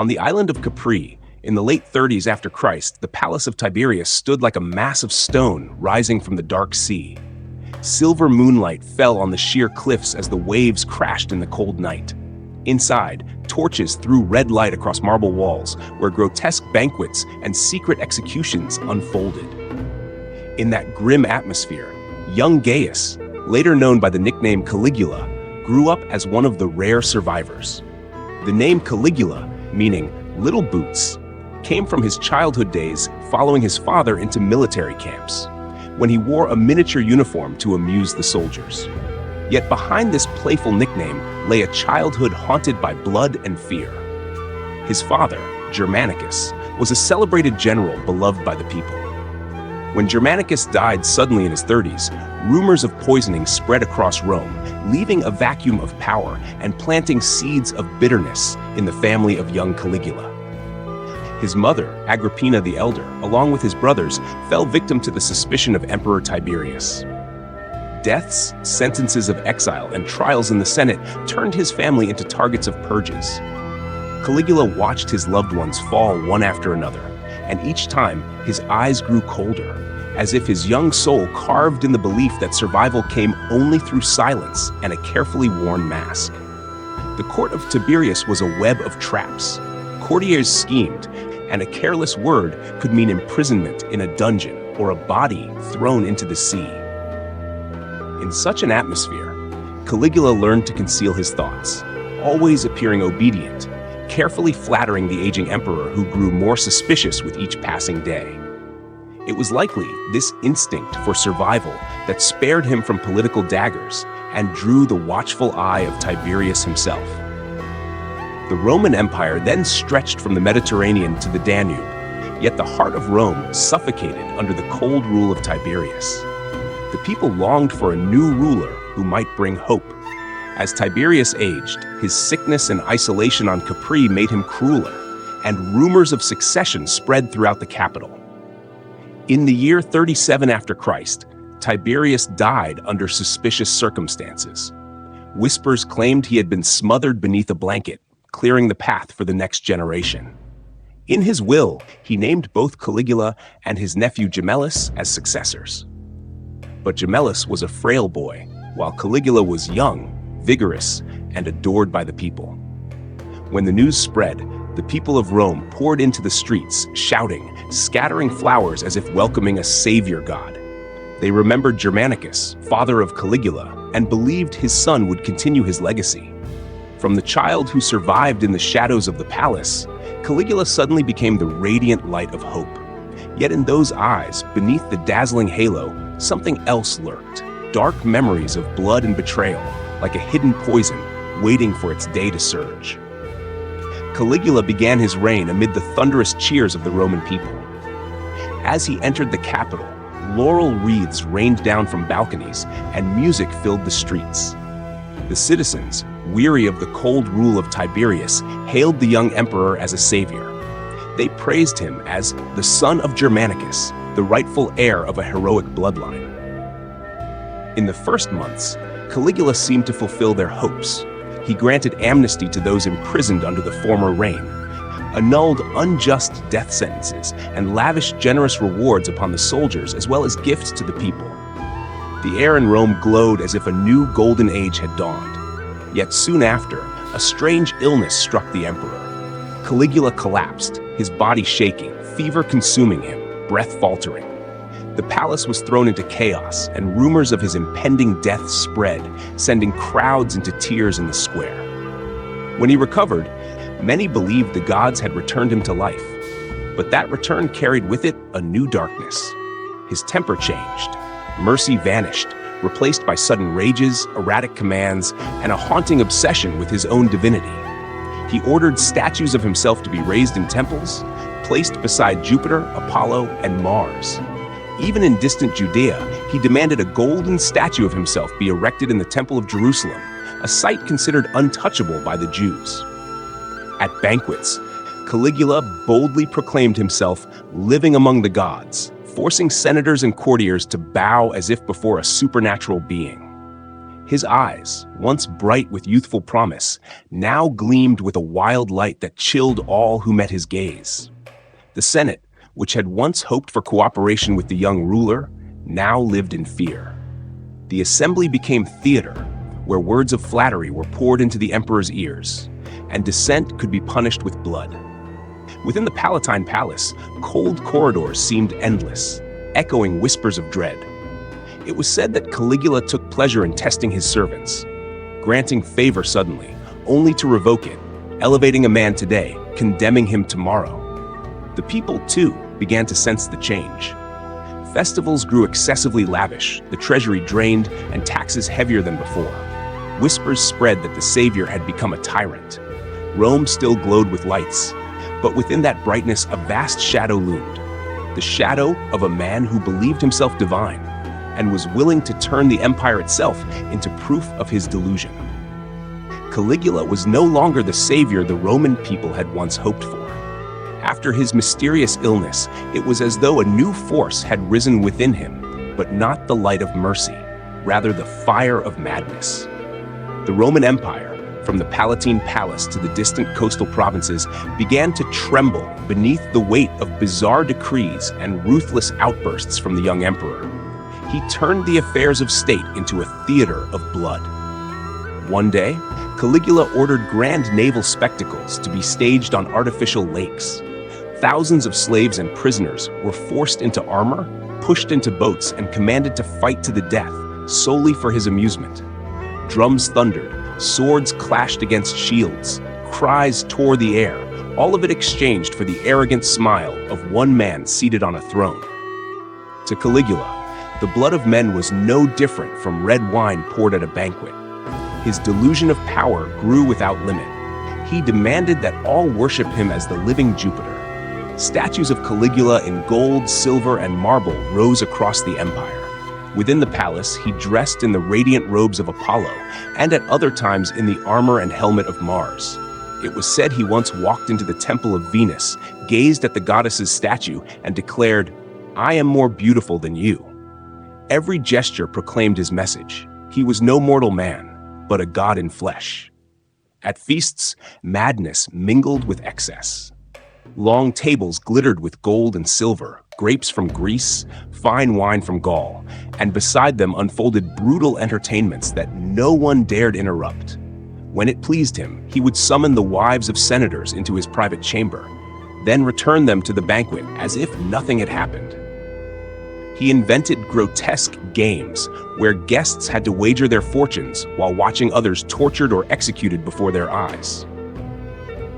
On the island of Capri, in the late 30s after Christ, the palace of Tiberius stood like a massive stone rising from the dark sea. Silver moonlight fell on the sheer cliffs as the waves crashed in the cold night. Inside, torches threw red light across marble walls, where grotesque banquets and secret executions unfolded. In that grim atmosphere, young Gaius, later known by the nickname Caligula, grew up as one of the rare survivors. The name Caligula, meaning little boots, came from his childhood days following his father into military camps, when he wore a miniature uniform to amuse the soldiers. Yet behind this playful nickname lay a childhood haunted by blood and fear. His father, Germanicus, was a celebrated general beloved by the people. When Germanicus died suddenly in his 30s, rumors of poisoning spread across Rome, leaving a vacuum of power and planting seeds of bitterness in the family of young Caligula. His mother, Agrippina the Elder, along with his brothers, fell victim to the suspicion of Emperor Tiberius. Deaths, sentences of exile, and trials in the Senate turned his family into targets of purges. Caligula watched his loved ones fall one after another, and each time his eyes grew colder, as if his young soul carved in the belief that survival came only through silence and a carefully worn mask. The court of Tiberius was a web of traps. Courtiers schemed, and a careless word could mean imprisonment in a dungeon or a body thrown into the sea. In such an atmosphere, Caligula learned to conceal his thoughts, always appearing obedient, carefully flattering the aging emperor who grew more suspicious with each passing day. It was likely this instinct for survival that spared him from political daggers and drew the watchful eye of Tiberius himself. The Roman Empire then stretched from the Mediterranean to the Danube, yet the heart of Rome suffocated under the cold rule of Tiberius. The people longed for a new ruler who might bring hope. As Tiberius aged, his sickness and isolation on Capri made him crueler, and rumors of succession spread throughout the capital. In the year 37 after Christ, Tiberius died under suspicious circumstances. Whispers claimed he had been smothered beneath a blanket, clearing the path for the next generation. In his will, he named both Caligula and his nephew Gemellus as successors. But Gemellus was a frail boy, while Caligula was young, vigorous, and adored by the people. When the news spread, the people of Rome poured into the streets, shouting, scattering flowers as if welcoming a savior god. They remembered Germanicus, father of Caligula, and believed his son would continue his legacy. From the child who survived in the shadows of the palace, Caligula suddenly became the radiant light of hope. Yet in those eyes, beneath the dazzling halo, something else lurked. Dark memories of blood and betrayal, like a hidden poison, waiting for its day to surge. Caligula began his reign amid the thunderous cheers of the Roman people. As he entered the capital, laurel wreaths rained down from balconies, and music filled the streets. The citizens, weary of the cold rule of Tiberius, hailed the young emperor as a savior. They praised him as the son of Germanicus, the rightful heir of a heroic bloodline. In the first months, Caligula seemed to fulfill their hopes. He granted amnesty to those imprisoned under the former reign, annulled unjust death sentences, and lavished generous rewards upon the soldiers as well as gifts to the people. The air in Rome glowed as if a new golden age had dawned. Yet soon after, a strange illness struck the emperor. Caligula collapsed, his body shaking, fever consuming him, breath faltering. The palace was thrown into chaos, and rumors of his impending death spread, sending crowds into tears in the square. When he recovered, many believed the gods had returned him to life. But that return carried with it a new darkness. His temper changed. Mercy vanished, replaced by sudden rages, erratic commands, and a haunting obsession with his own divinity. He ordered statues of himself to be raised in temples, placed beside Jupiter, Apollo, and Mars. Even in distant Judea, he demanded a golden statue of himself be erected in the Temple of Jerusalem, a site considered untouchable by the Jews. At banquets, Caligula boldly proclaimed himself living among the gods, forcing senators and courtiers to bow as if before a supernatural being. His eyes, once bright with youthful promise, now gleamed with a wild light that chilled all who met his gaze. The Senate, which had once hoped for cooperation with the young ruler, now lived in fear. The assembly became theater, where words of flattery were poured into the emperor's ears, and dissent could be punished with blood. Within the Palatine Palace, cold corridors seemed endless, echoing whispers of dread. It was said that Caligula took pleasure in testing his servants, granting favor suddenly, only to revoke it, elevating a man today, condemning him tomorrow. The people, too, began to sense the change. Festivals grew excessively lavish, the treasury drained, and taxes heavier than before. Whispers spread that the savior had become a tyrant. Rome still glowed with lights, but within that brightness a vast shadow loomed. The shadow of a man who believed himself divine and was willing to turn the empire itself into proof of his delusion. Caligula was no longer the savior the Roman people had once hoped for. After his mysterious illness, it was as though a new force had risen within him, but not the light of mercy, rather the fire of madness. The Roman Empire, from the Palatine Palace to the distant coastal provinces, began to tremble beneath the weight of bizarre decrees and ruthless outbursts from the young emperor. He turned the affairs of state into a theater of blood. One day, Caligula ordered grand naval spectacles to be staged on artificial lakes. Thousands of slaves and prisoners were forced into armor, pushed into boats, and commanded to fight to the death, solely for his amusement. Drums thundered, swords clashed against shields, cries tore the air, all of it exchanged for the arrogant smile of one man seated on a throne. To Caligula, the blood of men was no different from red wine poured at a banquet. His delusion of power grew without limit. He demanded that all worship him as the living Jupiter. Statues of Caligula in gold, silver, and marble rose across the empire. Within the palace, he dressed in the radiant robes of Apollo, and at other times in the armor and helmet of Mars. It was said he once walked into the temple of Venus, gazed at the goddess's statue, and declared, "I am more beautiful than you." Every gesture proclaimed his message. He was no mortal man, but a god in flesh. At feasts, madness mingled with excess. Long tables glittered with gold and silver, grapes from Greece, fine wine from Gaul, and beside them unfolded brutal entertainments that no one dared interrupt. When it pleased him, he would summon the wives of senators into his private chamber, then return them to the banquet as if nothing had happened. He invented grotesque games where guests had to wager their fortunes while watching others tortured or executed before their eyes.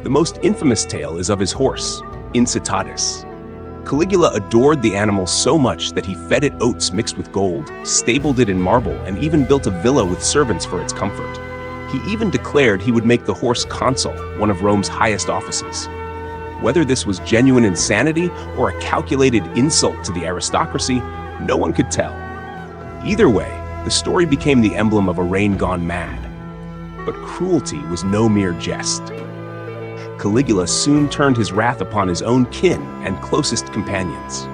The most infamous tale is of his horse, Incitatus. Caligula adored the animal so much that he fed it oats mixed with gold, stabled it in marble, and even built a villa with servants for its comfort. He even declared he would make the horse consul, one of Rome's highest offices. Whether this was genuine insanity or a calculated insult to the aristocracy, no one could tell. Either way, the story became the emblem of a reign gone mad. But cruelty was no mere jest. Caligula soon turned his wrath upon his own kin and closest companions.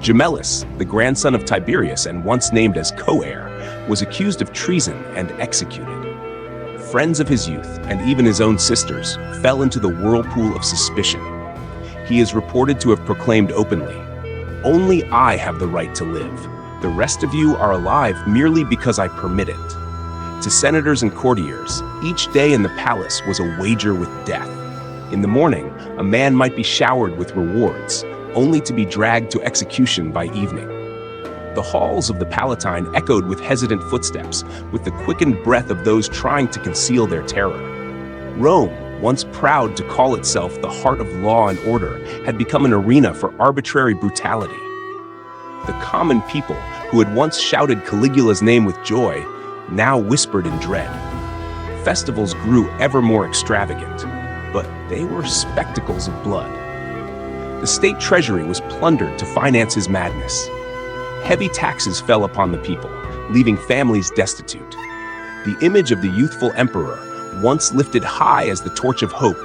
Gemellus, the grandson of Tiberius and once named as co-heir, was accused of treason and executed. Friends of his youth, and even his own sisters, fell into the whirlpool of suspicion. He is reported to have proclaimed openly, "Only I have the right to live. The rest of you are alive merely because I permit it." To senators and courtiers, each day in the palace was a wager with death. In the morning, a man might be showered with rewards, only to be dragged to execution by evening. The halls of the Palatine echoed with hesitant footsteps, with the quickened breath of those trying to conceal their terror. Rome, once proud to call itself the heart of law and order, had become an arena for arbitrary brutality. The common people, who had once shouted Caligula's name with joy, now whispered in dread. Festivals grew ever more extravagant, but they were spectacles of blood. The state treasury was plundered to finance his madness. Heavy taxes fell upon the people, leaving families destitute. The image of the youthful emperor, once lifted high as the torch of hope,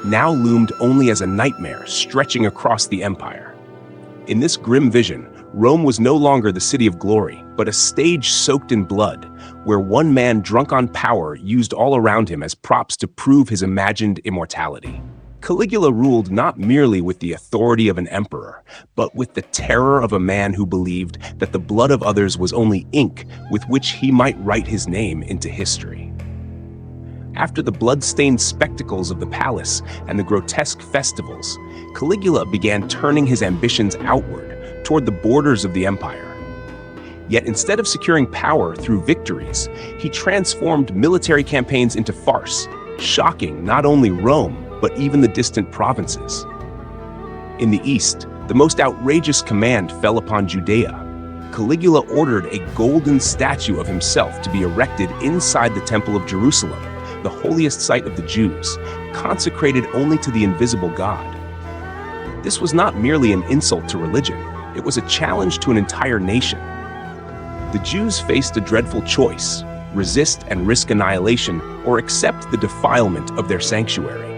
now loomed only as a nightmare stretching across the empire. In this grim vision, Rome was no longer the city of glory, but a stage soaked in blood, where one man drunk on power used all around him as props to prove his imagined immortality. Caligula ruled not merely with the authority of an emperor, but with the terror of a man who believed that the blood of others was only ink with which he might write his name into history. After the blood-stained spectacles of the palace and the grotesque festivals, Caligula began turning his ambitions outward, toward the borders of the empire. Yet instead of securing power through victories, he transformed military campaigns into farce, shocking not only Rome, but even the distant provinces. In the east, the most outrageous command fell upon Judea. Caligula ordered a golden statue of himself to be erected inside the Temple of Jerusalem, the holiest site of the Jews, consecrated only to the invisible God. This was not merely an insult to religion, it was a challenge to an entire nation. The Jews faced a dreadful choice: resist and risk annihilation, or accept the defilement of their sanctuary.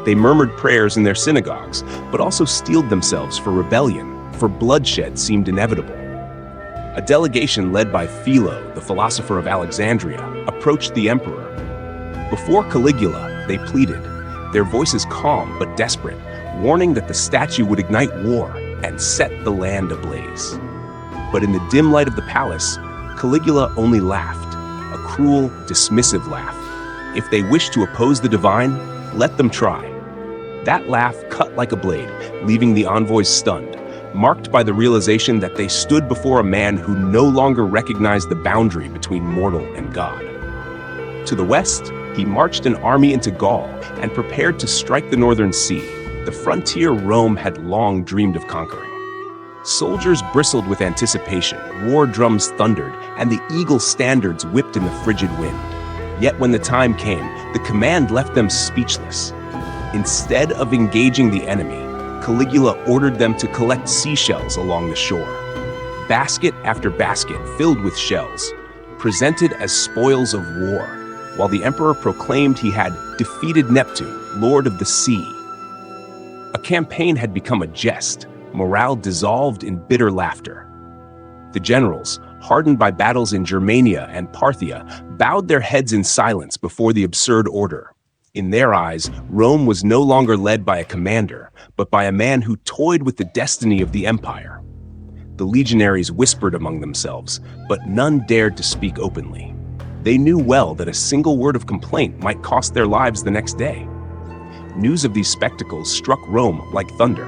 They murmured prayers in their synagogues, but also steeled themselves for rebellion, for bloodshed seemed inevitable. A delegation led by Philo, the philosopher of Alexandria, approached the emperor. Before Caligula, they pleaded, their voices calm but desperate, warning that the statue would ignite war and set the land ablaze. But in the dim light of the palace, Caligula only laughed, a cruel, dismissive laugh. If they wished to oppose the divine, let them try. That laugh cut like a blade, leaving the envoys stunned, marked by the realization that they stood before a man who no longer recognized the boundary between mortal and God. To the west, he marched an army into Gaul and prepared to strike the northern sea, the frontier Rome had long dreamed of conquering. Soldiers bristled with anticipation, war drums thundered, and the eagle standards whipped in the frigid wind. Yet when the time came, the command left them speechless. Instead of engaging the enemy, Caligula ordered them to collect seashells along the shore. Basket after basket filled with shells, presented as spoils of war, while the emperor proclaimed he had defeated Neptune, lord of the sea. A campaign had become a jest, morale dissolved in bitter laughter. The generals, hardened by battles in Germania and Parthia, bowed their heads in silence before the absurd order. In their eyes, Rome was no longer led by a commander, but by a man who toyed with the destiny of the empire. The legionaries whispered among themselves, but none dared to speak openly. They knew well that a single word of complaint might cost their lives the next day. News of these spectacles struck Rome like thunder.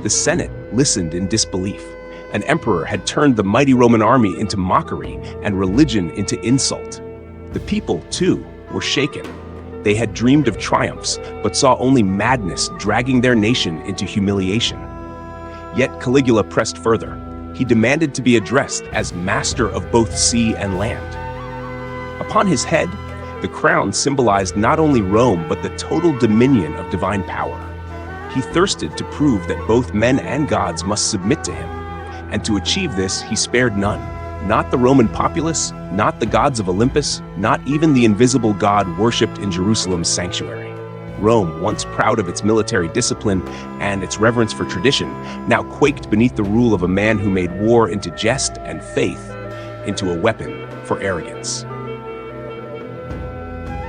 The Senate listened in disbelief. An emperor had turned the mighty Roman army into mockery and religion into insult. The people, too, were shaken. They had dreamed of triumphs, but saw only madness dragging their nation into humiliation. Yet Caligula pressed further. He demanded to be addressed as master of both sea and land. Upon his head, the crown symbolized not only Rome, but the total dominion of divine power. He thirsted to prove that both men and gods must submit to him. And to achieve this, he spared none. Not the Roman populace, not the gods of Olympus, not even the invisible God worshipped in Jerusalem's sanctuary. Rome, once proud of its military discipline and its reverence for tradition, now quaked beneath the rule of a man who made war into jest and faith into a weapon for arrogance.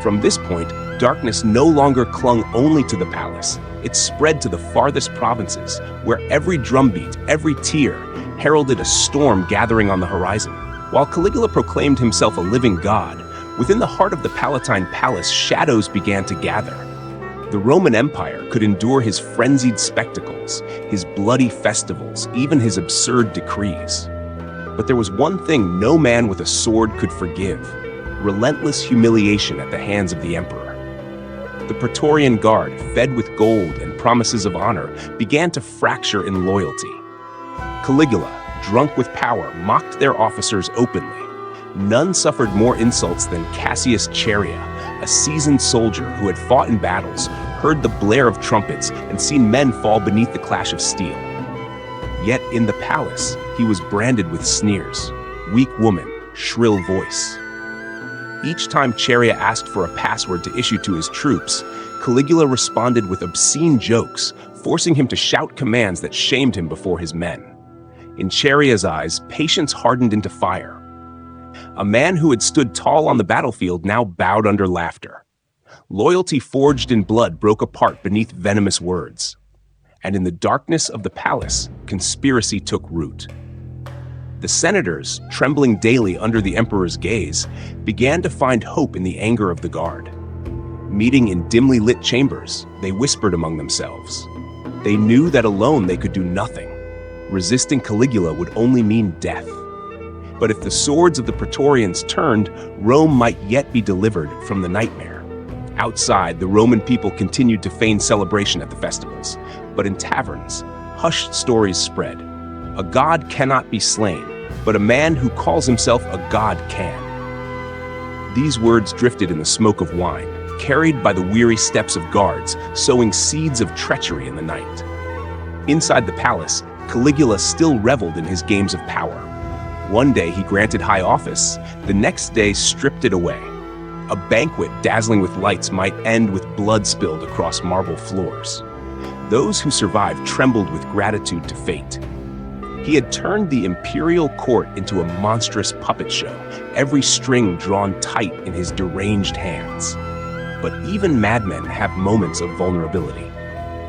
From this point, darkness no longer clung only to the palace. It spread to the farthest provinces, where every drumbeat, every tear, heralded a storm gathering on the horizon. While Caligula proclaimed himself a living god, within the heart of the Palatine palace, shadows began to gather. The Roman Empire could endure his frenzied spectacles, his bloody festivals, even his absurd decrees. But there was one thing no man with a sword could forgive: relentless humiliation at the hands of the emperor. The Praetorian Guard, fed with gold and promises of honor, began to fracture in loyalty. Caligula, drunk with power, mocked their officers openly. None suffered more insults than Cassius Chaerea, a seasoned soldier who had fought in battles, heard the blare of trumpets, and seen men fall beneath the clash of steel. Yet in the palace, he was branded with sneers: weak woman, shrill voice. Each time Chaerea asked for a password to issue to his troops, Caligula responded with obscene jokes, forcing him to shout commands that shamed him before his men. In Charia's eyes, patience hardened into fire. A man who had stood tall on the battlefield now bowed under laughter. Loyalty forged in blood broke apart beneath venomous words. And in the darkness of the palace, conspiracy took root. The senators, trembling daily under the emperor's gaze, began to find hope in the anger of the guard. Meeting in dimly lit chambers, they whispered among themselves. They knew that alone they could do nothing. Resisting Caligula would only mean death. But if the swords of the Praetorians turned, Rome might yet be delivered from the nightmare. Outside, the Roman people continued to feign celebration at the festivals, but in taverns, hushed stories spread. A god cannot be slain, but a man who calls himself a god can. These words drifted in the smoke of wine, carried by the weary steps of guards, sowing seeds of treachery in the night. Inside the palace, Caligula still reveled in his games of power. One day he granted high office, the next day stripped it away. A banquet dazzling with lights might end with blood spilled across marble floors. Those who survived trembled with gratitude to fate. He had turned the imperial court into a monstrous puppet show, every string drawn tight in his deranged hands. But even madmen have moments of vulnerability.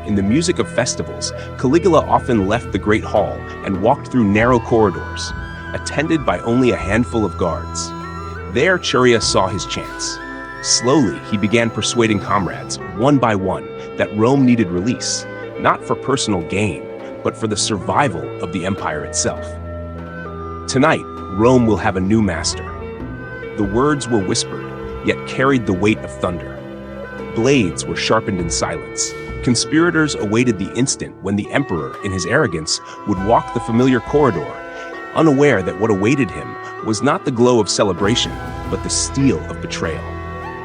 In the music of festivals, Caligula often left the great hall and walked through narrow corridors, attended by only a handful of guards. There, Charia saw his chance. Slowly, he began persuading comrades, one by one, that Rome needed release, not for personal gain, but for the survival of the empire itself. Tonight, Rome will have a new master. The words were whispered, yet carried the weight of thunder. Blades were sharpened in silence. Conspirators awaited the instant when the emperor, in his arrogance, would walk the familiar corridor, unaware that what awaited him was not the glow of celebration, but the steel of betrayal.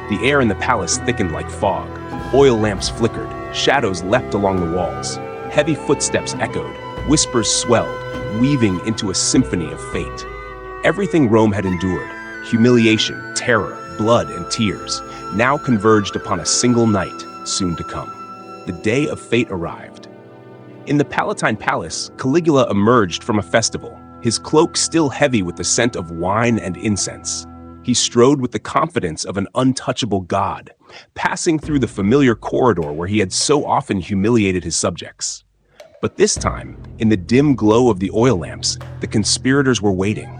The air in the palace thickened like fog. Oil lamps flickered, shadows leapt along the walls. Heavy footsteps echoed, whispers swelled, weaving into a symphony of fate. Everything Rome had endured, humiliation, terror, blood, and tears, now converged upon a single night, soon to come. The day of fate arrived. In the Palatine Palace, Caligula emerged from a festival, his cloak still heavy with the scent of wine and incense. He strode with the confidence of an untouchable god, passing through the familiar corridor where he had so often humiliated his subjects. But this time, in the dim glow of the oil lamps, the conspirators were waiting.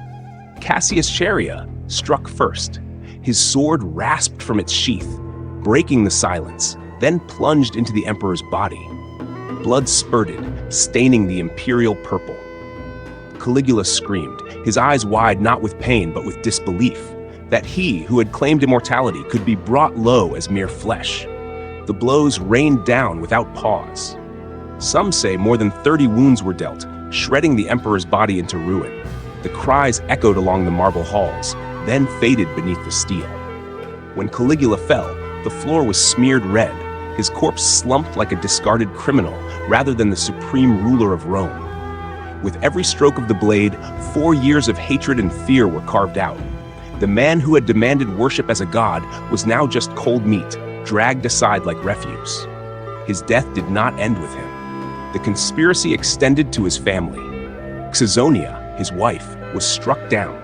Cassius Charia struck first. His sword rasped from its sheath, breaking the silence, then plunged into the emperor's body. Blood spurted, staining the imperial purple. Caligula screamed, his eyes wide not with pain but with disbelief, that he who had claimed immortality could be brought low as mere flesh. The blows rained down without pause. Some say more than 30 wounds were dealt, shredding the emperor's body into ruin. The cries echoed along the marble halls, then faded beneath the steel. When Caligula fell, the floor was smeared red. His corpse slumped like a discarded criminal rather than the supreme ruler of Rome. With every stroke of the blade, 4 years of hatred and fear were carved out. The man who had demanded worship as a god was now just cold meat, dragged aside like refuse. His death did not end with him. The conspiracy extended to his family. Caesonia, his wife, was struck down.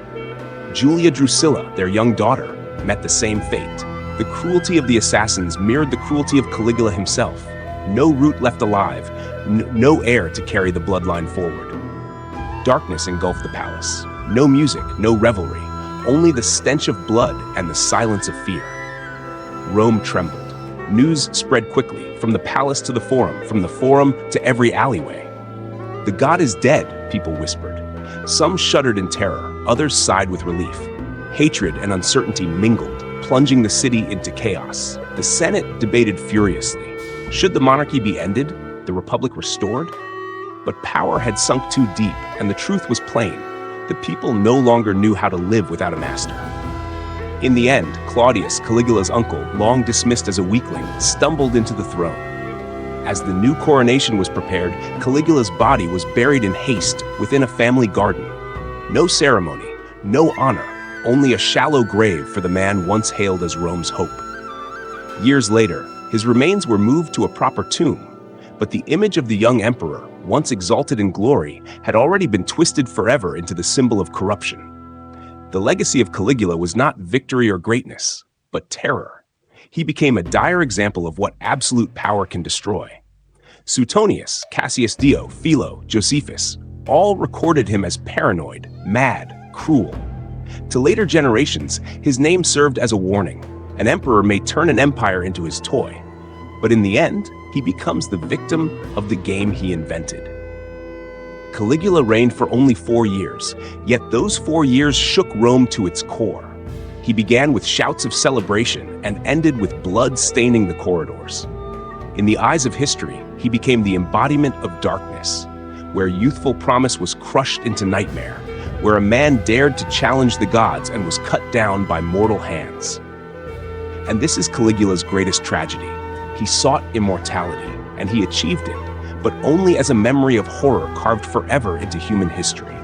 Julia Drusilla, their young daughter, met the same fate. The cruelty of the assassins mirrored the cruelty of Caligula himself. No root left alive, no heir to carry the bloodline forward. Darkness engulfed the palace. No music, no revelry, only the stench of blood and the silence of fear. Rome trembled. News spread quickly, from the palace to the forum, from the forum to every alleyway. The god is dead, people whispered. Some shuddered in terror, others sighed with relief. Hatred and uncertainty mingled, plunging the city into chaos. The Senate debated furiously. Should the monarchy be ended, the republic restored? But power had sunk too deep, and the truth was plain. The people no longer knew how to live without a master. In the end, Claudius, Caligula's uncle, long dismissed as a weakling, stumbled into the throne. As the new coronation was prepared, Caligula's body was buried in haste within a family garden. No ceremony, no honor, only a shallow grave for the man once hailed as Rome's hope. Years later, his remains were moved to a proper tomb, But the image of the young emperor, once exalted in glory, had already been twisted forever into the symbol of corruption. The legacy of Caligula was not victory or greatness, but terror. He became a dire example of what absolute power can destroy. Suetonius, Cassius Dio, Philo, Josephus, all recorded him as paranoid, mad, cruel. To later generations, his name served as a warning. An emperor may turn an empire into his toy, but in the end, he becomes the victim of the game he invented. Caligula reigned for only 4 years, yet those 4 years shook Rome to its core. He began with shouts of celebration and ended with blood staining the corridors. In the eyes of history, he became the embodiment of darkness, where youthful promise was crushed into nightmare, where a man dared to challenge the gods and was cut down by mortal hands. And this is Caligula's greatest tragedy. He sought immortality, and he achieved it, but only as a memory of horror carved forever into human history.